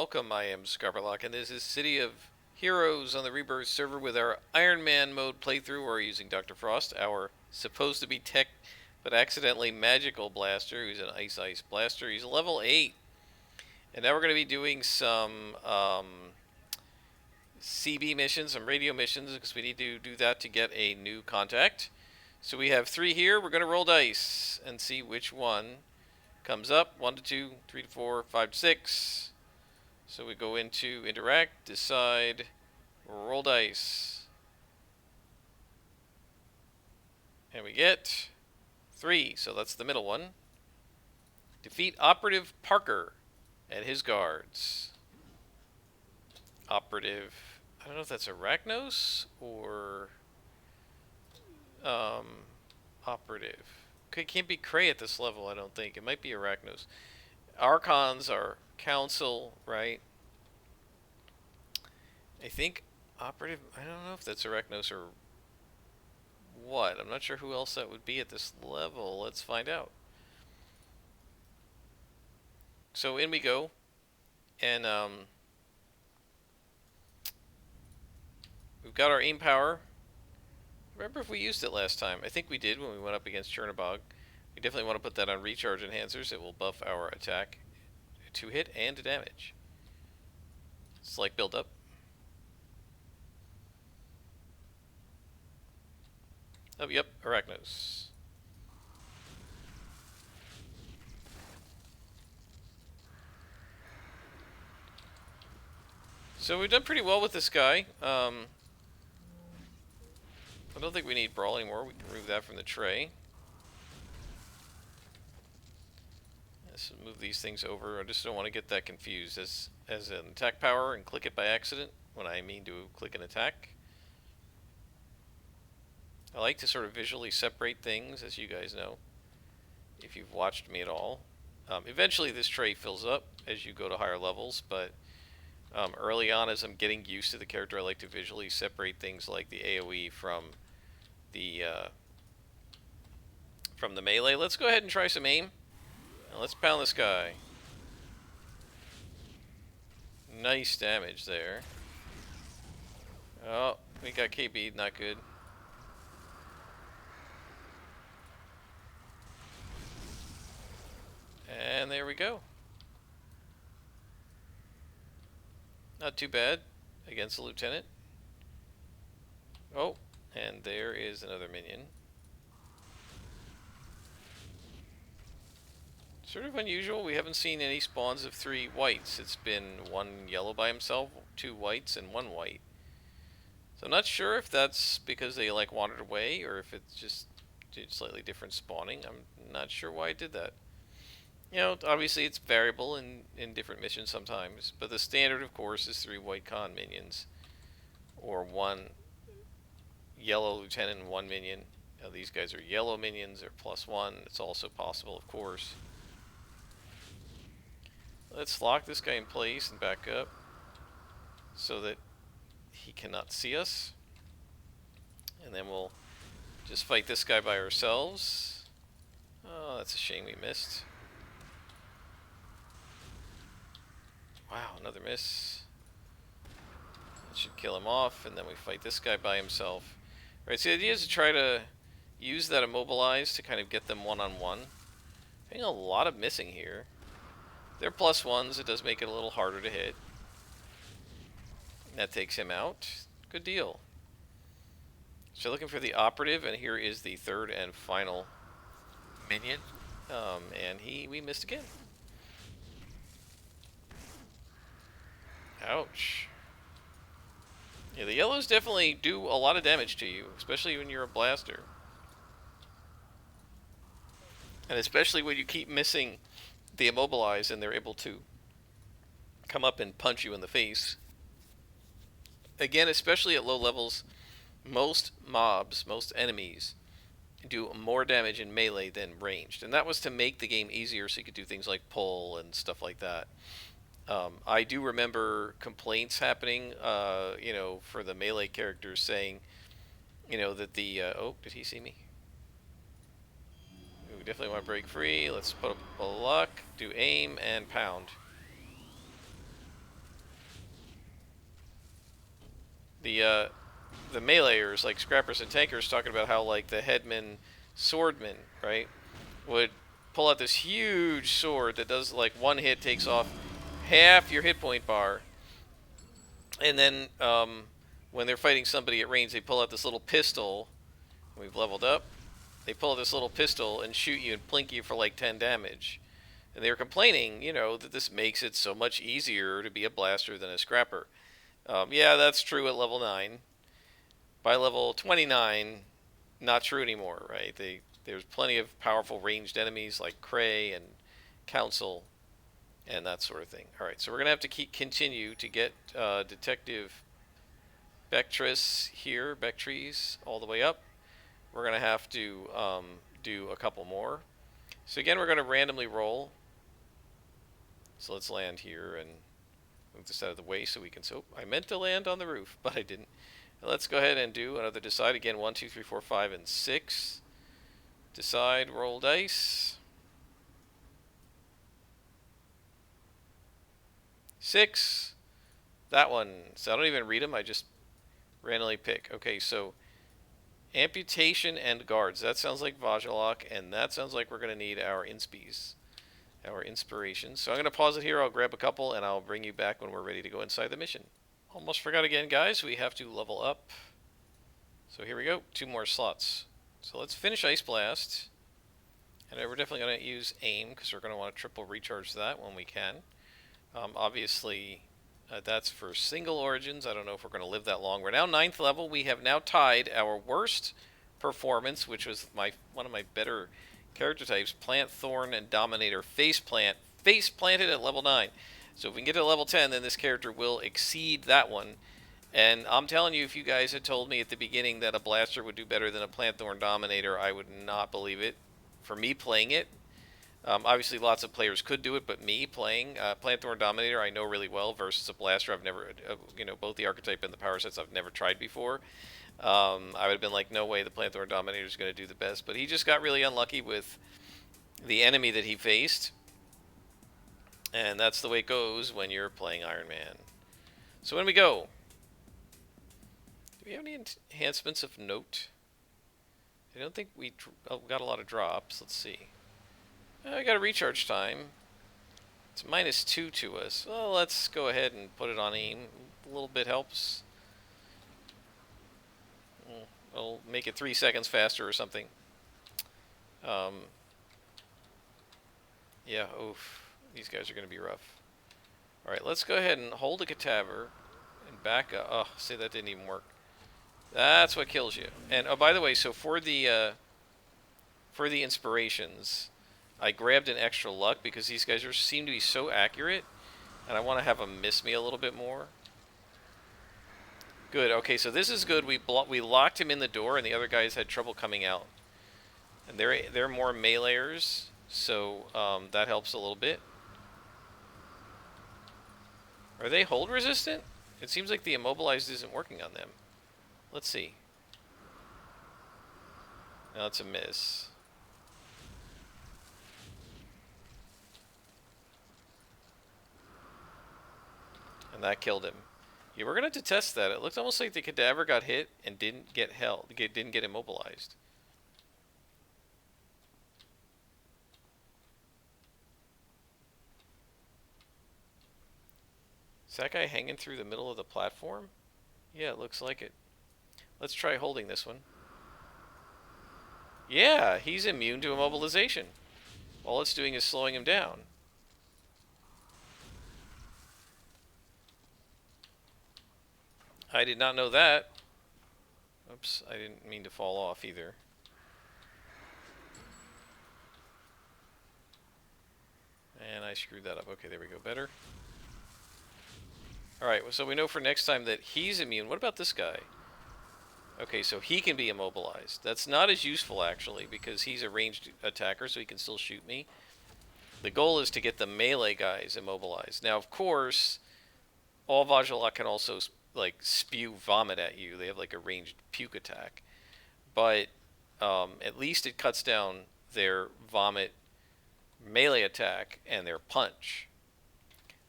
welcome. I am Scarberlock, and this is City of Heroes on the Rebirth server with our Iron Man mode playthrough. We're using Dr. Frost, our supposed to be tech but accidentally magical blaster, who's an ice blaster. He's level 8. And now we're going to be doing some CB missions, some radio missions, because we need to do that to get a new contact. So we have 3 here. We're going to roll dice and see which one comes up. 1 to 2, 3 to 4, 5 to 6. So we go into interact, decide, roll dice. And we get 3, so that's the middle one. Defeat Operative Parker and his guards. Operative, I don't know if that's Arachnos or Operative. It can't be Cray at this level, I don't think. It might be Arachnos. Archons are Council, right? I think Operative, I don't know if that's Arachnos or what. I'm not sure who else that would be at this level. Let's find out. So in we go. And we've got our aim power. Remember if we used it last time? I think we did when we went up against Chernobog. We definitely want to put that on recharge enhancers. It will buff our attack to hit and to damage. It's like build up. Oh, yep, Arachnos. So we've done pretty well with this guy. I don't think we need Brawl anymore. We can remove that from the tray. Let's move these things over. I just don't want to get that confused as an attack power and click it by accident when I mean to click an attack. I like to sort of visually separate things, as you guys know, if you've watched me at all. Eventually this tray fills up as you go to higher levels, but early on, as I'm getting used to the character, I like to visually separate things like the AoE from the melee. Let's go ahead and try some aim. Now let's pound this guy. Nice damage there. Oh, we got KB'd, not good. And there we go. Not too bad against the lieutenant. Oh, and there is another minion. Sort of unusual. We haven't seen any spawns of 3 whites. It's been 1 yellow by himself, 2 whites, and 1 white. So I'm not sure if that's because they like wandered away or if it's just slightly different spawning. I'm not sure why I did that. You know, obviously it's variable in different missions sometimes, but the standard, of course, is 3 white con minions, or 1 yellow lieutenant and 1 minion. Now, these guys are yellow minions, they're +1. It's also possible, of course. Let's lock this guy in place and back up so that he cannot see us. And then we'll just fight this guy by ourselves. Oh, that's a shame we missed. Wow, another miss. That should kill him off, and then we fight this guy by himself. Right, so the idea is to try to use that immobilize to kind of get them one-on-one. Getting a lot of missing here. They're +1s, it does make it a little harder to hit. That takes him out. Good deal. So looking for the operative, and here is the 3rd and final minion. And we missed again. Ouch. Yeah, the yellows definitely do a lot of damage to you, especially when you're a blaster. And especially when you keep missing the immobilize and they're able to come up and punch you in the face. Again, especially at low levels, most mobs, most enemies, do more damage in melee than ranged. And that was to make the game easier so you could do things like pull and stuff like that. I do remember complaints happening, you know, for the melee characters saying, you know, that the, oh, did he see me? We definitely want to break free. Let's put up a luck, do aim, and pound. the meleeers like scrappers and tankers talking about how like the headman swordman, right, would pull out this huge sword that does like one hit takes off half your hit point bar, and then when they're fighting somebody at range, they pull out this little pistol. We've leveled up. They pull out this little pistol and shoot you and plink you for like 10 damage. And they were complaining, you know, that this makes it so much easier to be a blaster than a scrapper. Yeah, that's true at level 9. By level 29, not true anymore, right? There's plenty of powerful ranged enemies like Cray and Council and that sort of thing. All right, so we're going to have to continue to get Detective Bectris here, Bectries, all the way up. We're going to have to do a couple more. So again, we're going to randomly roll. So let's land here and move this out of the way so we can... So I meant to land on the roof, but I didn't. Let's go ahead and do another decide. Again, 1, 2, 3, 4, 5, and 6. Decide, roll dice. 6. That one. So I don't even read them. I just randomly pick. Okay, so amputation and guards. That sounds like Vajilok, and that sounds like we're going to need our inspies, our inspirations. So I'm going to pause it here. I'll grab a couple, and I'll bring you back when we're ready to go inside the mission. Almost forgot again, guys. We have to level up. So here we go. 2 more slots. So let's finish Ice Blast. And we're definitely going to use aim because we're going to want to triple recharge that when we can. Obviously, that's for single origins. I don't know if we're going to live that long. We're now 9th level. We have now tied our worst performance, which was one of my better character types, Plant, Thorn, and Dominator, Faceplant. Face planted at level 9. So if we can get to level 10, then this character will exceed that one. And I'm telling you, if you guys had told me at the beginning that a Blaster would do better than a Plant, Thorn, Dominator, I would not believe it. For me playing it, obviously lots of players could do it, but me playing Plant, Thorn, Dominator, I know really well, versus a Blaster I've never, both the archetype and the power sets I've never tried before. I would have been like, no way, the Plant, Thorn, Dominator is going to do the best. But he just got really unlucky with the enemy that he faced. And that's the way it goes when you're playing Iron Man. So when we go, do we have any enhancements of note? I don't think we got a lot of drops. Let's see. I got a recharge time. It's -2 to us. Well, let's go ahead and put it on aim. A little bit helps. I'll make it 3 seconds faster or something. Yeah, oof. These guys are going to be rough. Alright, let's go ahead and hold a cadaver and back up. Oh, see, that didn't even work. That's what kills you. And, oh, by the way, so for the inspirations, I grabbed an extra luck because these guys seem to be so accurate, and I want to have them miss me a little bit more. Good, okay, so this is good. We locked him in the door, and the other guys had trouble coming out. And they're more meleeers, so that helps a little bit. Are they hold resistant? It seems like the immobilized isn't working on them. Let's see. No, that's a miss. And that killed him. Yeah, we're gonna have to test that. It looked almost like the cadaver got hit and didn't get didn't get immobilized. Is that guy hanging through the middle of the platform? Yeah, it looks like it. Let's try holding this one. Yeah, he's immune to immobilization. All it's doing is slowing him down. I did not know that. Oops, I didn't mean to fall off either. And I screwed that up. Okay, there we go. Better. Alright, so we know for next time that he's immune. What about this guy? Okay, so he can be immobilized. That's not as useful, actually, because he's a ranged attacker, so he can still shoot me. The goal is to get the melee guys immobilized. Now, of course, all Vajilok can also, like, spew vomit at you. They have, like, a ranged puke attack. But at least it cuts down their vomit melee attack and their punch.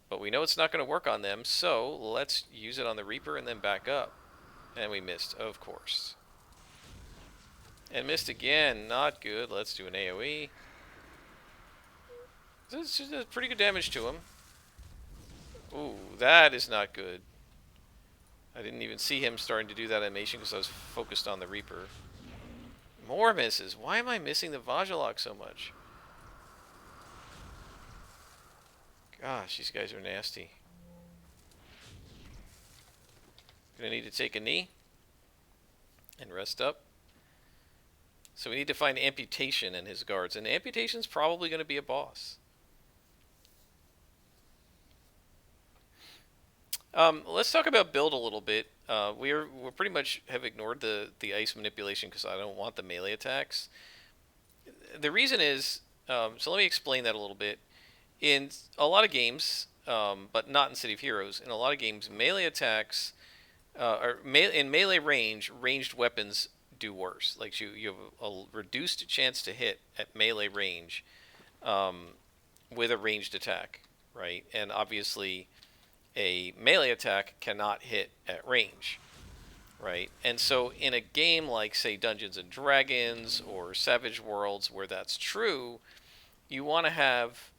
But we know it's not going to work on them, so let's use it on the Reaper and then back up. And we missed, of course. And missed again. Not good. Let's do an AoE. This is pretty good damage to him. Ooh, that is not good. I didn't even see him starting to do that animation because I was focused on the Reaper. More misses. Why am I missing the Vajilok so much? Gosh, these guys are nasty. Gonna need to take a knee and rest up. So we need to find Amputation and his guards. And Amputation's probably going to be a boss. Let's talk about build a little bit. We pretty much have ignored the ice manipulation because I don't want the melee attacks. The reason is, so let me explain that a little bit. In a lot of games, but not in City of Heroes, in a lot of games, melee attacks, in melee range, ranged weapons do worse. Like you have a reduced chance to hit at melee range with a ranged attack, right? And obviously, a melee attack cannot hit at range, right? And so in a game like, say, Dungeons and Dragons or Savage Worlds, where that's true, you want to have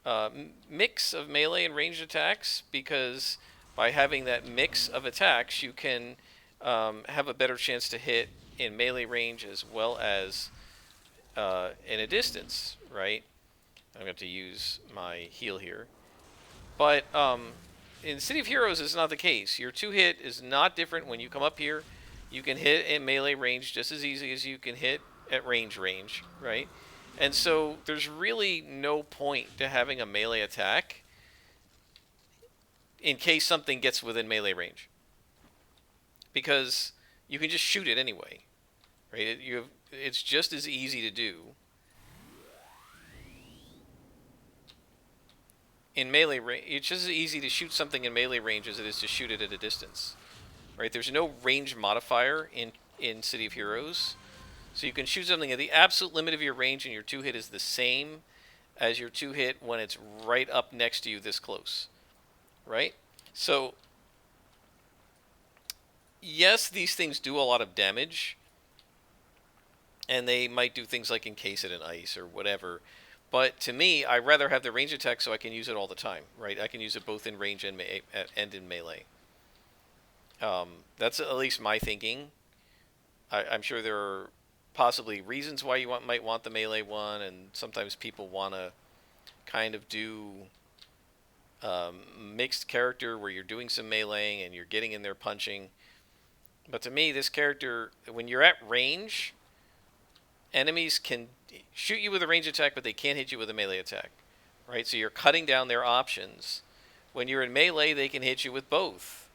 a mix of melee and ranged attacks, because by having that mix of attacks, you can have a better chance to hit in melee range as well as in a distance, right? I'm going to use my heal here. But in City of Heroes, it's not the case. Your 2-hit is not different when you come up here. You can hit in melee range just as easy as you can hit at range, right? And so there's really no point to having a melee attack in case something gets within melee range, because you can just shoot it anyway, right? It's just as easy to do in melee range. It's just as easy to shoot something in melee range as it is to shoot it at a distance, right? There's no range modifier in City of Heroes, so you can shoot something at the absolute limit of your range, and your 2-hit is the same as your 2-hit when it's right up next to you this close, right? So yes, these things do a lot of damage, and they might do things like encase it in ice or whatever. But to me, I'd rather have the range attack so I can use it all the time, right? I can use it both in range and in melee. That's at least my thinking. I'm sure there are possibly reasons why you might want the melee one, and sometimes people want to kind of do mixed character where you're doing some meleeing and you're getting in there punching. But to me, this character, when you're at range, enemies can shoot you with a range attack, but they can't hit you with a melee attack, right? So you're cutting down their options. When you're in melee, they can hit you with both.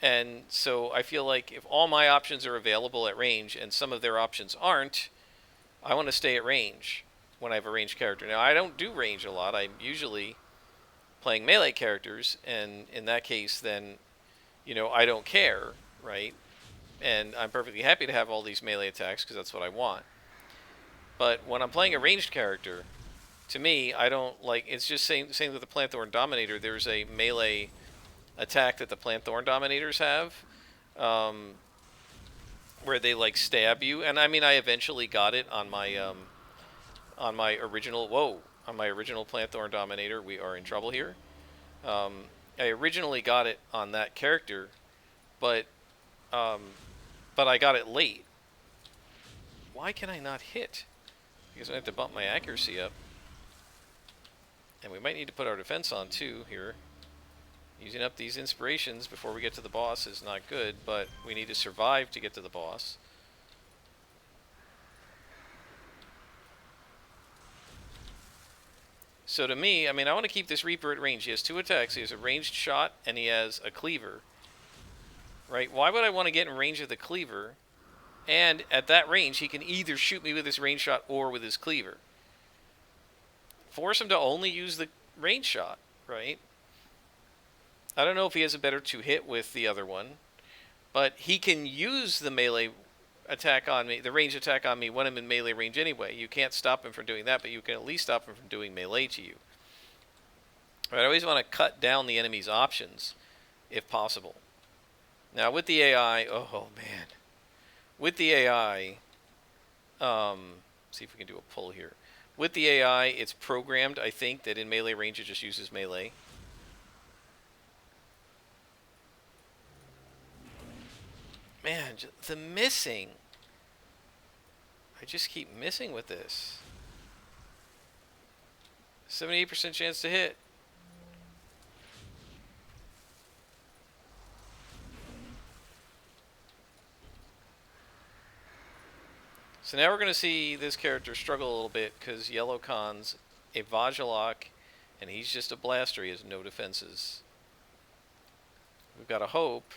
And so I feel like if all my options are available at range and some of their options aren't, I want to stay at range when I have a ranged character. Now, I don't do range a lot. I'm usually playing melee characters, and in that case, then, I don't care, right? And I'm perfectly happy to have all these melee attacks because that's what I want. But when I'm playing a ranged character, to me, I don't like. It's just same with the Plantthorn Dominator. There's a melee attack that the Plantthorn Dominators have, where they like stab you. And I mean, I eventually got it on my original. On my original Plantthorn Dominator. We are in trouble here. I originally got it on that character, but I got it late. Why can I not hit? Because I have to bump my accuracy up. And we might need to put our defense on too here. Using up these inspirations before we get to the boss is not good, but we need to survive to get to the boss. So to me, I mean, I want to keep this Reaper at range. He has 2 attacks. He has a ranged shot, and he has a cleaver. Right? Why would I want to get in range of the cleaver? And at that range, he can either shoot me with his range shot or with his cleaver. Force him to only use the range shot, right? I don't know if he has a better 2-hit with the other one, but he can use the melee attack on me, the range attack on me, when I'm in melee range anyway. You can't stop him from doing that, but you can at least stop him from doing melee to you. Right, I always want to cut down the enemy's options, if possible. Now with the AI, oh man, with the AI, see if we can do a pull here. With the AI, it's programmed, I think, that in melee range it just uses melee. Man, the missing. I just keep missing with this. 78% chance to hit. So now we're going to see this character struggle a little bit because Yellow Khan's a Vajilok, and he's just a blaster. He has no defenses. We've got to hope,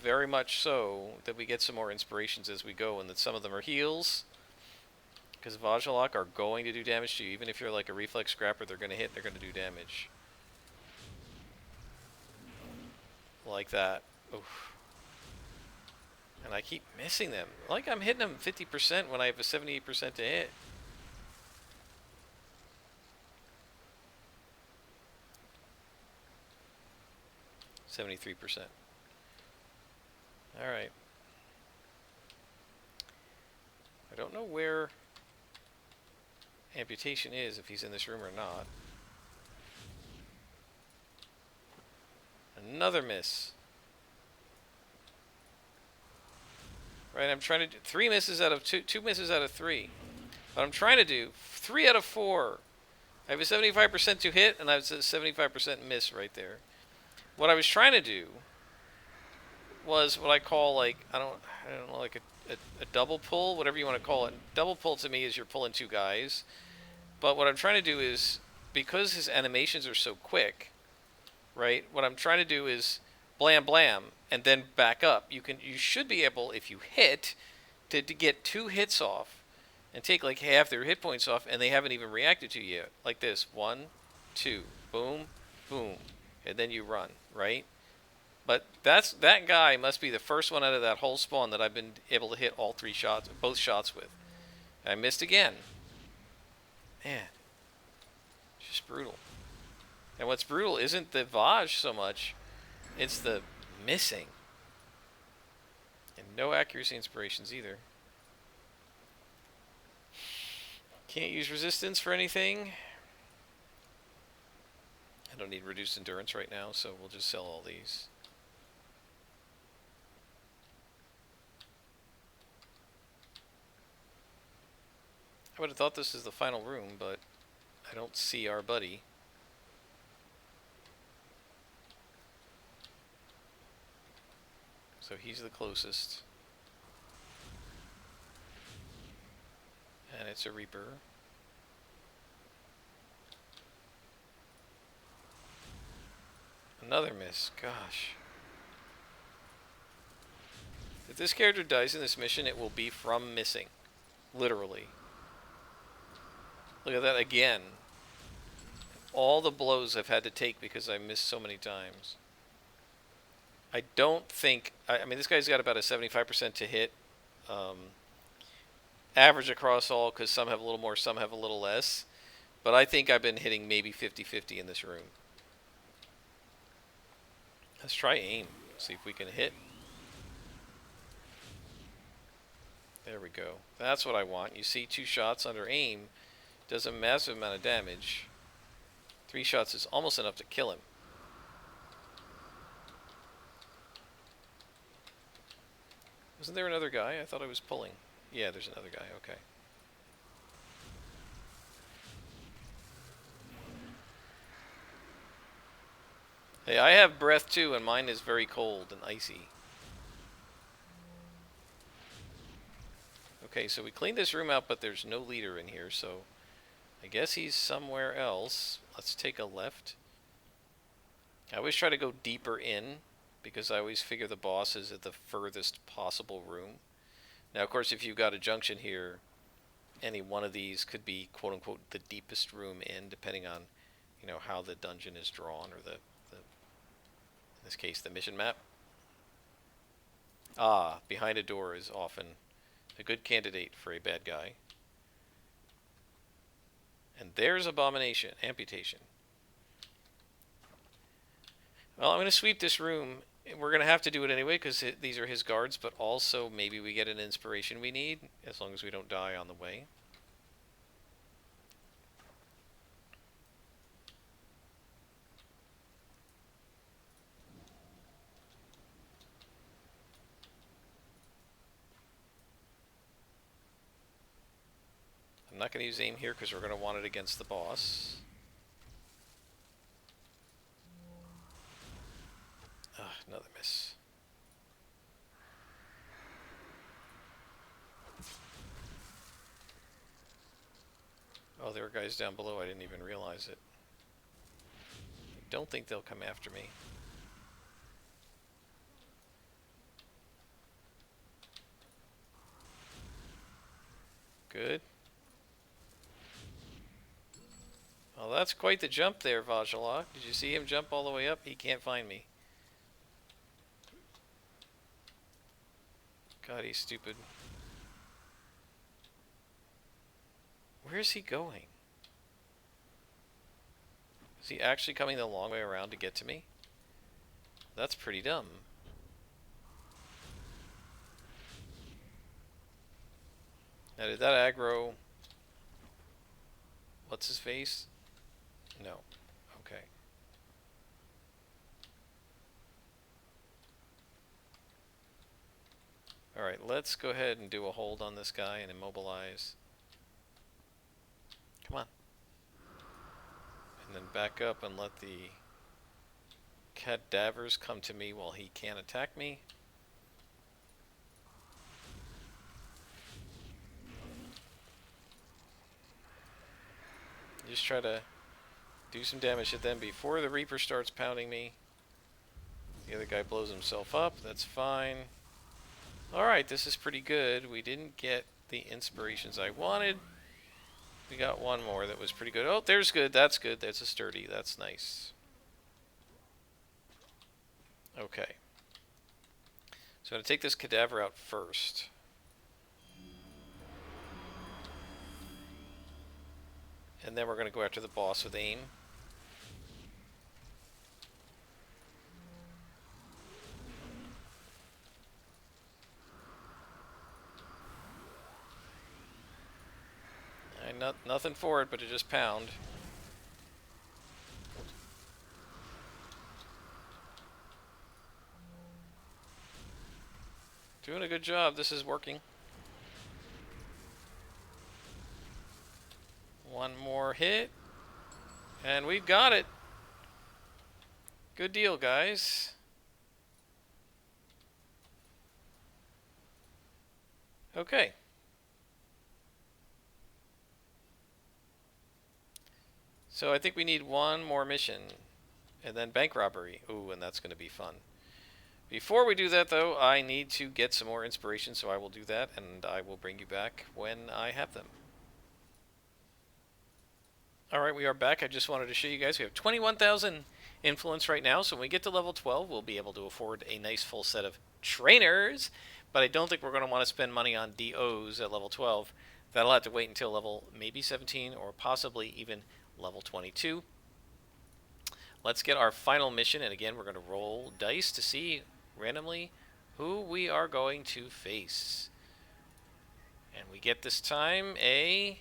very much so, that we get some more inspirations as we go, and that some of them are heals. Because Vajilok are going to do damage to you. Even if you're like a reflex scrapper, they're going to hit, they're going to do damage. Like that. Oof. And I keep missing them. Like I'm hitting them 50% when I have a 78% to hit. %. Alright. I don't know where amputation is, if he's in this room or not. Another miss. Right, I'm trying to do 3 misses out of 2 misses out of 3. But I'm trying to do 3 out of 4. I have a 75% to hit, and I have a 75% miss right there. What I was trying to do was what I call, like, I don't know, like a double pull, whatever you want to call it. Double pull to me is you're pulling 2 guys. But what I'm trying to do is, because his animations are so quick, right? What I'm trying to do is blam blam and then back up. You should be able, if you hit, to get 2 hits off and take like half their hit points off, and they haven't even reacted to you yet. Like this, 1, 2, boom, boom, and then you run, right? But that guy must be the first one out of that whole spawn that I've been able to hit all 3 shots, both shots with. I missed again. Man, it's just brutal. And what's brutal isn't the Vaj so much, it's the missing. And no accuracy inspirations either. Can't use resistance for anything. I don't need reduced endurance right now, so we'll just sell all these. I would have thought this is the final room, but I don't see our buddy. So he's the closest. And it's a Reaper. Another miss. Gosh. If this character dies in this mission, it will be from missing. Literally. Look at that again. All the blows I've had to take because I missed so many times. I don't think... I mean, this guy's got about a 75% to hit. Average across all, because some have a little more, some have a little less. But I think I've been hitting maybe 50-50 in this room. Let's try aim. See if we can hit. There we go. That's what I want. You see 2 shots under aim. Does a massive amount of damage. 3 shots is almost enough to kill him. Wasn't there another guy? I thought I was pulling. Yeah, there's another guy. Okay. Hey, I have breath too, and mine is very cold and icy. Okay, so we cleaned this room out, but there's no leader in here, so I guess he's somewhere else. Let's take a left. I always try to go deeper in, because I always figure the boss is at the furthest possible room. Now, of course, if you've got a junction here, any one of these could be, quote-unquote, the deepest room in, depending on, you know, how the dungeon is drawn, or in this case, the mission map. Ah, behind a door is often a good candidate for a bad guy. And there's amputation. Well, I'm going to sweep this room. We're going to have to do it anyway because these are his guards, but also maybe we get an inspiration we need as long as we don't die on the way. I'm not going to use aim here because we're going to want it against the boss. Another miss. Oh, there are guys down below. I didn't even realize it. I don't think they'll come after me. Good. Well, that's quite the jump there, Vajala. Did you see him jump all the way up? He can't find me. God, he's stupid. Where is he going? Is he actually coming the long way around to get to me? That's pretty dumb. Now, did that aggro... What's his face? No. Okay. Alright, let's go ahead and do a hold on this guy and immobilize. Come on. And then back up and let the cadavers come to me while he can't attack me. Just try to do some damage to them before the Reaper starts pounding me. The other guy blows himself up. That's fine. Alright, this is pretty good. We didn't get the inspirations I wanted. We got one more that was pretty good. Oh, there's good. That's good. That's a sturdy. That's nice. Okay. So I'm going to take this cadaver out first. And then we're going to go after the boss with aim. Nothing for it but to just pound. Doing a good job. This is working. One more hit. And we've got it. Good deal, guys. Okay. So I think we need one more mission. And then bank robbery. Ooh, and that's going to be fun. Before we do that, though, I need to get some more inspiration, so I will do that, and I will bring you back when I have them. Alright, we are back. I just wanted to show you guys we have 21,000 influence right now, so when we get to level 12, we'll be able to afford a nice full set of trainers, but I don't think we're going to want to spend money on DOs at level 12. That'll have to wait until level maybe 17 or possibly even level 22. Let's get our final mission, and again, we're going to roll dice to see randomly who we are going to face. And we get this time a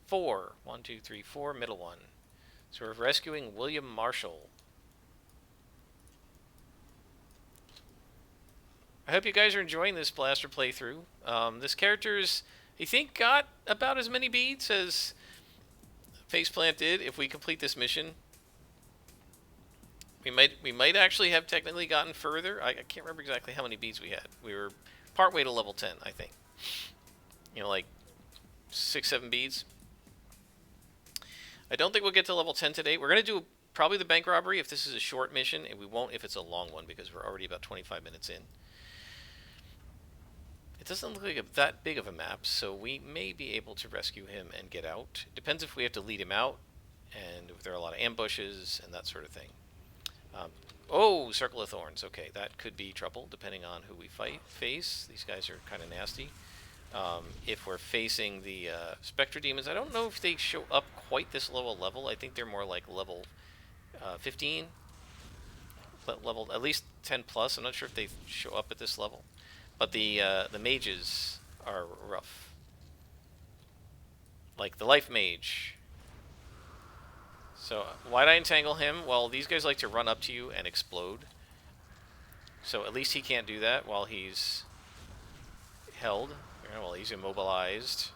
4. 1, 2, 3, 4, middle one. So we're rescuing William Marshall. I hope you guys are enjoying this blaster playthrough. This character's, I think, got about as many beads as Faceplant did. If we complete this mission, we might actually have technically gotten further. I can't remember exactly how many beads we had. We were partway to level 10, I think. You know, like 6, 7 beads. I don't think we'll get to level 10 today. We're going to do probably the bank robbery if this is a short mission, and we won't if it's a long one because we're already about 25 minutes in. It doesn't look like that big of a map, so we may be able to rescue him and get out. It depends if we have to lead him out, and if there are a lot of ambushes and that sort of thing. Oh, Circle of Thorns. Okay, that could be trouble, depending on who we face. These guys are kind of nasty. If we're facing the Spectre Demons, I don't know if they show up quite this low a level. I think they're more like level 15 level, at least 10 plus. I'm not sure if they show up at this level, but the mages are rough. Like the life mage. So why'd I entangle him? Well, these guys like to run up to you and explode. So at least he can't do that while he's held. While he's immobilized.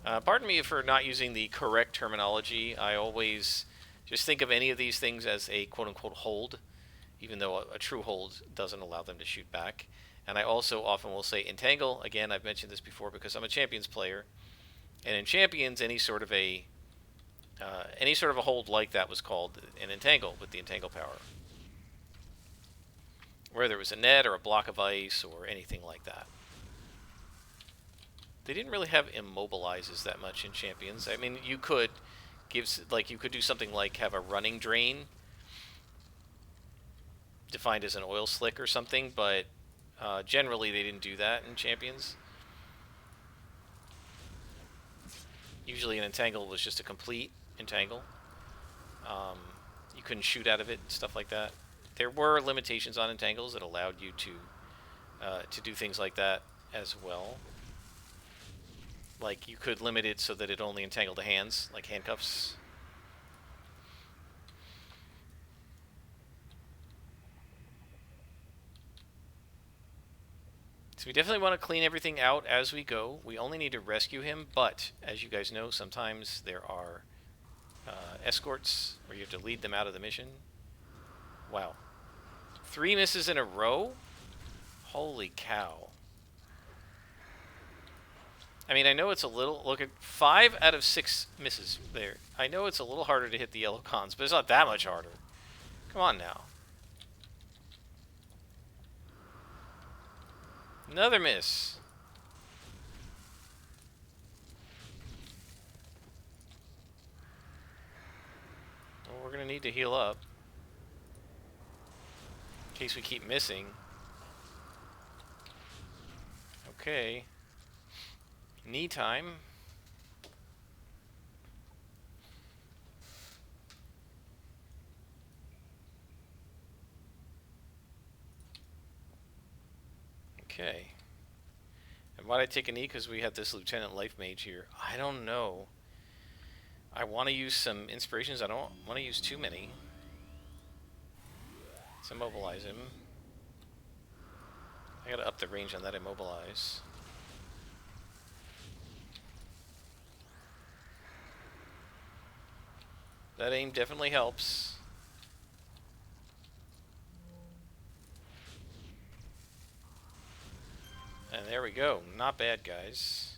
Pardon me for not using the correct terminology. I always just think of any of these things as a quote-unquote hold, even though a true hold doesn't allow them to shoot back. And I also often will say entangle. Again, I've mentioned this before because I'm a Champions player. And in Champions, any sort of a hold like that was called an entangle with the entangle power. Whether it was a net or a block of ice or anything like that. They didn't really have immobilizes that much in Champions. I mean, you could do something like have a running drain defined as an oil slick or something, but generally they didn't do that in Champions. Usually an entangle was just a complete entangle. You couldn't shoot out of it, stuff like that. There were limitations on entangles that allowed you to do things like that as well. Like you could limit it so that it only entangled the hands, like handcuffs. So we definitely want to clean everything out as we go. We only need to rescue him, but as you guys know, sometimes there are escorts where you have to lead them out of the mission. Wow. 3 misses in a row? Holy cow. I mean, I know it's a little... Look at 5 out of 6 misses there. I know it's a little harder to hit the yellow cons, but it's not that much harder. Come on now. Another miss. Well, we're going to need to heal up. In case we keep missing. Okay. Knee time. Okay. And why'd I take a knee? Because we had this Lieutenant Life Mage here. I don't know. I want to use some inspirations. I don't want to use too many. Let's immobilize him. I gotta up the range on that immobilize. That aim definitely helps. And there we go. Not bad, guys.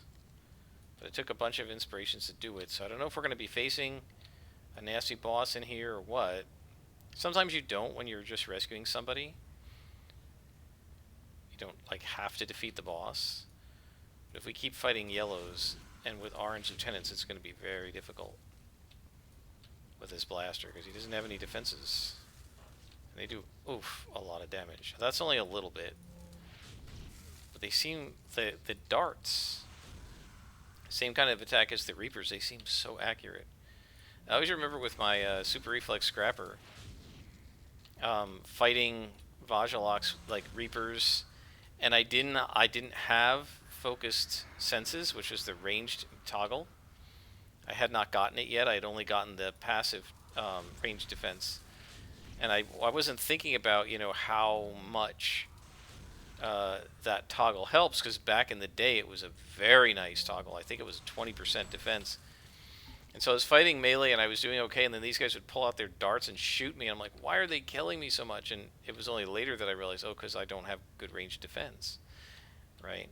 But it took a bunch of inspirations to do it. So I don't know if we're going to be facing a nasty boss in here or what. Sometimes you don't when you're just rescuing somebody. You don't like have to defeat the boss. But if we keep fighting yellows and with orange lieutenants, it's going to be very difficult with this blaster because he doesn't have any defenses. And they do, oof, a lot of damage. That's only a little bit. But they seem, the darts, same kind of attack as the Reapers, they seem so accurate. I always remember with my Super Reflex Scrapper, fighting Vajalox like Reapers, and I didn't have focused senses, which was the ranged toggle. I had not gotten it yet. I had only gotten the passive ranged defense, and I wasn't thinking about how much that toggle helps, because back in the day it was a very nice toggle. I think it was 20% defense. And so I was fighting melee and I was doing okay, and then these guys would pull out their darts and shoot me. And I'm like, why are they killing me so much? And it was only later that I realized, oh, because I don't have good range defense, right?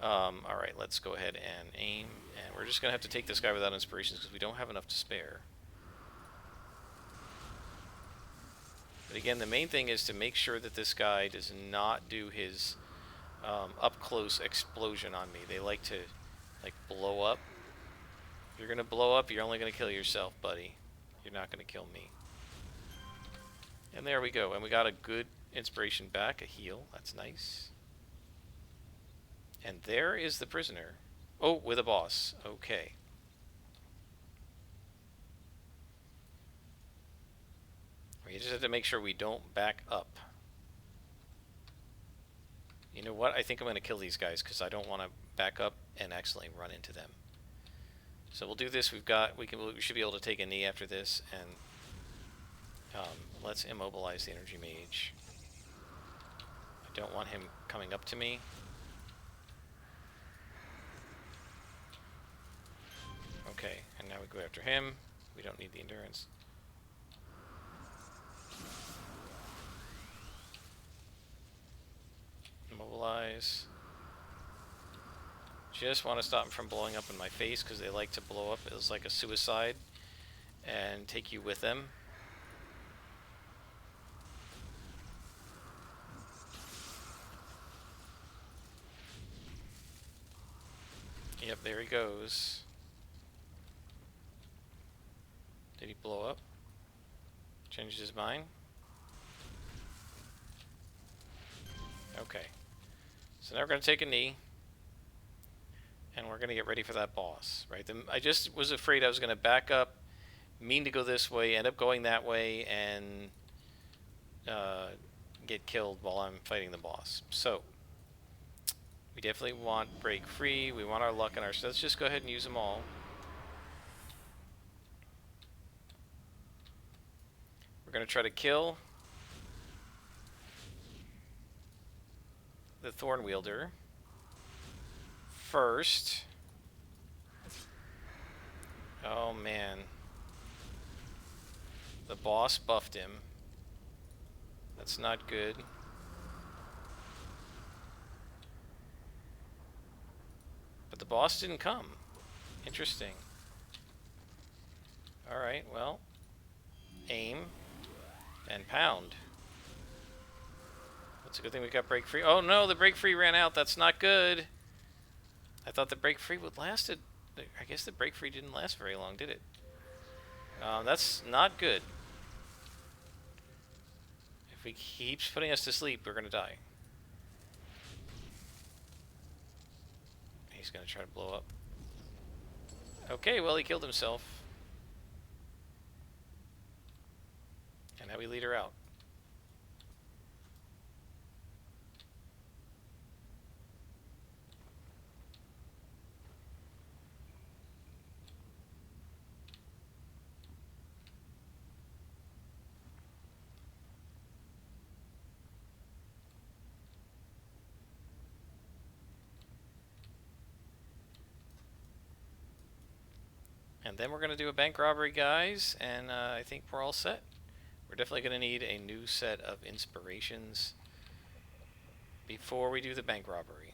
Alright, let's go ahead and aim. And we're just going to have to take this guy without inspirations because we don't have enough to spare. But again, the main thing is to make sure that this guy does not do his up-close explosion on me. They like to blow up. If you're going to blow up, you're only going to kill yourself, buddy. You're not going to kill me. And there we go. And we got a good inspiration back, a heal. That's nice. And there is the prisoner. Oh, with a boss. Okay. You just have to make sure we don't back up. You know what? I think I'm going to kill these guys because I don't want to back up and accidentally run into them. So we'll do this. We should be able to take a knee after this, and let's immobilize the energy mage. I don't want him coming up to me. Okay, and now we go after him. We don't need the endurance. Immobilize. Just want to stop them from blowing up in my face because they like to blow up as like a suicide and take you with them. Yep, there he goes. Did he blow up? Changed his mind? Okay. So now we're going to take a knee. And we're going to get ready for that boss, right? I just was afraid I was going to back up, mean to go this way, end up going that way, and get killed while I'm fighting the boss. So, we definitely want break free. We want our luck and our... So let's just go ahead and use them all. We're going to try to kill the Thorn Wielder first. Oh man. The boss buffed him. That's not good. But the boss didn't come. Interesting. Alright, well. Aim. And pound. It's a good thing we got break free. Oh no, the break free ran out. That's not good. I thought the break free would lasted. I guess the break free didn't last very long, did it? That's not good. If he keeps putting us to sleep, we're gonna die. He's gonna try to blow up. Okay, well he killed himself. And now we lead her out. And then we're going to do a bank robbery, guys, and I think we're all set. We're definitely going to need a new set of inspirations before we do the bank robbery.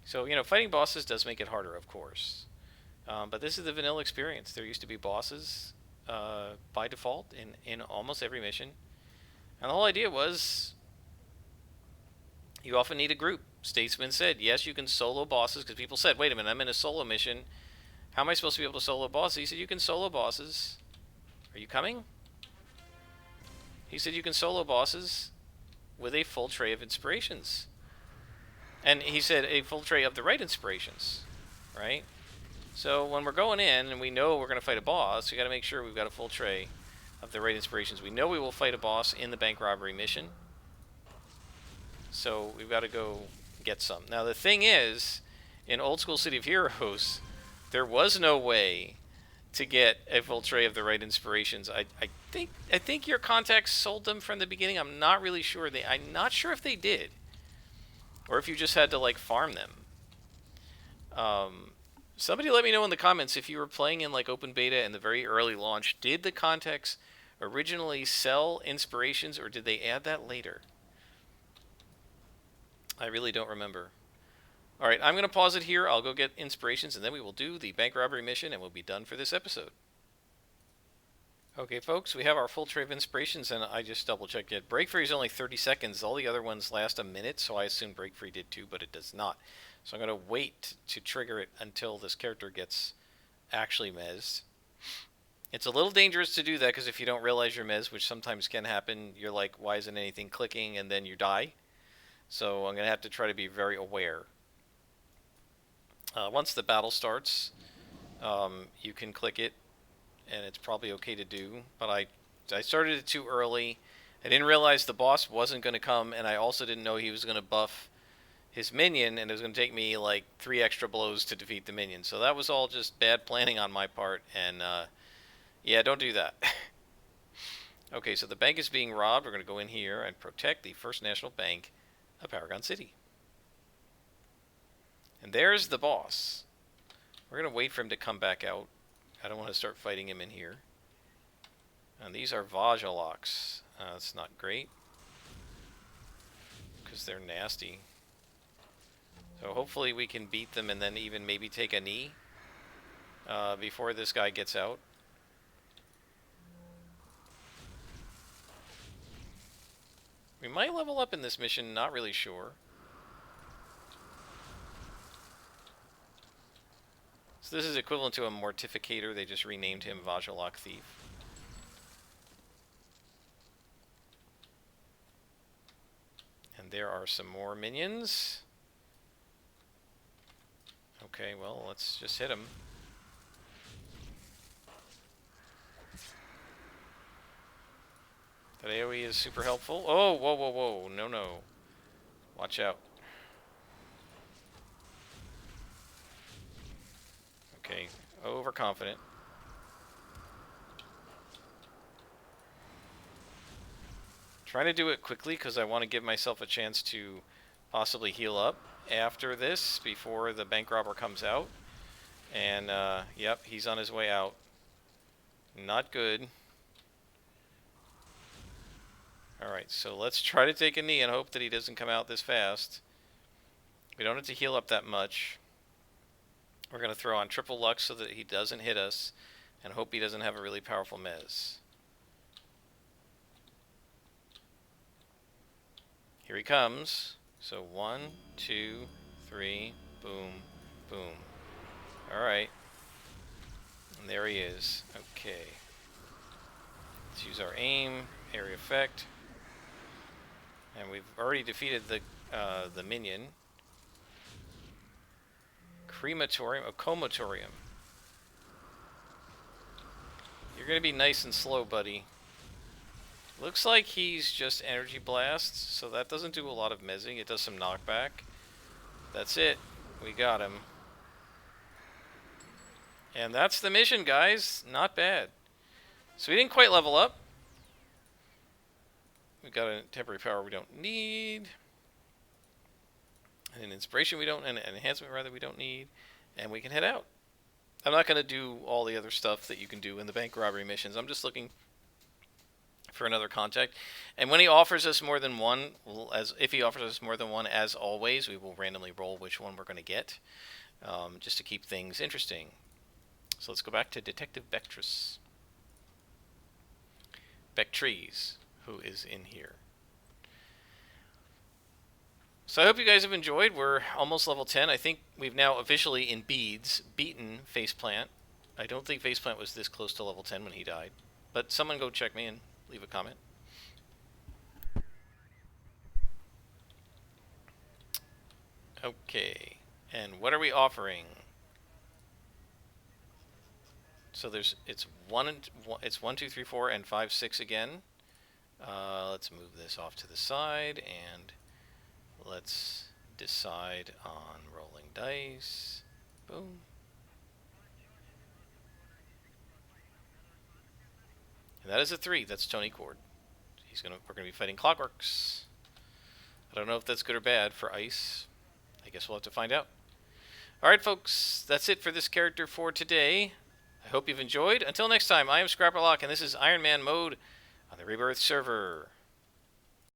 So, you know, fighting bosses does make it harder, of course. But this is the vanilla experience. There used to be bosses by default in almost every mission. And the whole idea was you often need a group. Statesman said, yes, you can solo bosses, because people said, wait a minute, I'm in a solo mission. How am I supposed to be able to solo bosses? He said, you can solo bosses. Are you coming? He said, you can solo bosses with a full tray of inspirations. And he said, a full tray of the right inspirations, right? So when we're going in and we know we're going to fight a boss, we got to make sure we've got a full tray of the right inspirations. We know we will fight a boss in the bank robbery mission. So we've got to go get some. Now the thing is, in old school City of Heroes, there was no way to get a full tray of the right inspirations. I think your contacts sold them from the beginning. I'm not really sure. I'm not sure if they did, or if you just had to like farm them. Somebody let me know in the comments if you were playing in like open beta and the very early launch. Did the contacts originally sell inspirations, or did they add that later? I really don't remember. Alright, I'm going to pause it here. I'll go get inspirations, and then we will do the bank robbery mission, and we'll be done for this episode. Okay, folks, we have our full tray of inspirations, and I just double-checked it. Break free is only 30 seconds. All the other ones last a minute, so I assume break free did too, but it does not. So I'm going to wait to trigger it until this character gets actually mezzed. It's a little dangerous to do that, because if you don't realize you're mezzed, which sometimes can happen, you're like, why isn't anything clicking, and then you die. So I'm going to have to try to be very aware. Once the battle starts, you can click it and it's probably okay to do. But I started it too early. I didn't realize the boss wasn't going to come, and I also didn't know he was going to buff his minion, and it was going to take me like 3 extra blows to defeat the minion. So that was all just bad planning on my part, and yeah, don't do that. Okay, so the bank is being robbed. We're going to go in here and protect the First National Bank of Paragon City. And there's the boss. We're going to wait for him to come back out. I don't want to start fighting him in here. And these are Vajaloks. That's not great, because they're nasty. So hopefully we can beat them and then even maybe take a knee before this guy gets out. We might level up in this mission, not really sure. So this is equivalent to a Mortificator. They just renamed him Vajalok Thief. And there are some more minions. Okay, well, let's just hit him. That AoE is super helpful. Oh, whoa, whoa, whoa. No, no. Watch out. Okay, overconfident. Trying to do it quickly because I want to give myself a chance to possibly heal up after this before the bank robber comes out. And, yep, he's on his way out. Not good. Alright, so let's try to take a knee and hope that he doesn't come out this fast. We don't have to heal up that much. We're going to throw on triple Lux so that he doesn't hit us, and hope he doesn't have a really powerful mez. Here he comes. So 1, 2, 3, boom, boom. Alright. And there he is. Okay. Let's use our aim, area effect. And we've already defeated the minion. Crematorium, a comatorium. You're gonna be nice and slow, buddy. Looks like he's just energy blasts, so that doesn't do a lot of mezzing. It does some knockback. That's it. We got him. And that's the mission, guys. Not bad. So we didn't quite level up. We got a temporary power we don't need. And an inspiration we don't, and an enhancement rather we don't need. And we can head out. I'm not going to do all the other stuff that you can do in the bank robbery missions. I'm just looking for another contact. And when he offers us more than one, if he offers us more than one, as always, we will randomly roll which one we're going to get, just to keep things interesting. So let's go back to Detective Bectress. Bectries, who is in here. So I hope you guys have enjoyed. We're almost level 10. I think we've now officially, in beads, beaten Faceplant. I don't think Faceplant was this close to level 10 when he died. But someone go check me and leave a comment. Okay. And what are we offering? So it's 1, 2, 3, 4, and 5, 6 again. Let's move this off to the side and let's decide on rolling dice. Boom. And that is a 3. That's Tony Cord. We're gonna be fighting Clockworks. I don't know if that's good or bad for ice. I guess we'll have to find out. Alright folks, that's it for this character for today. I hope you've enjoyed. Until next time, I am Scrapperlock, and this is Iron Man Mode on the Rebirth server.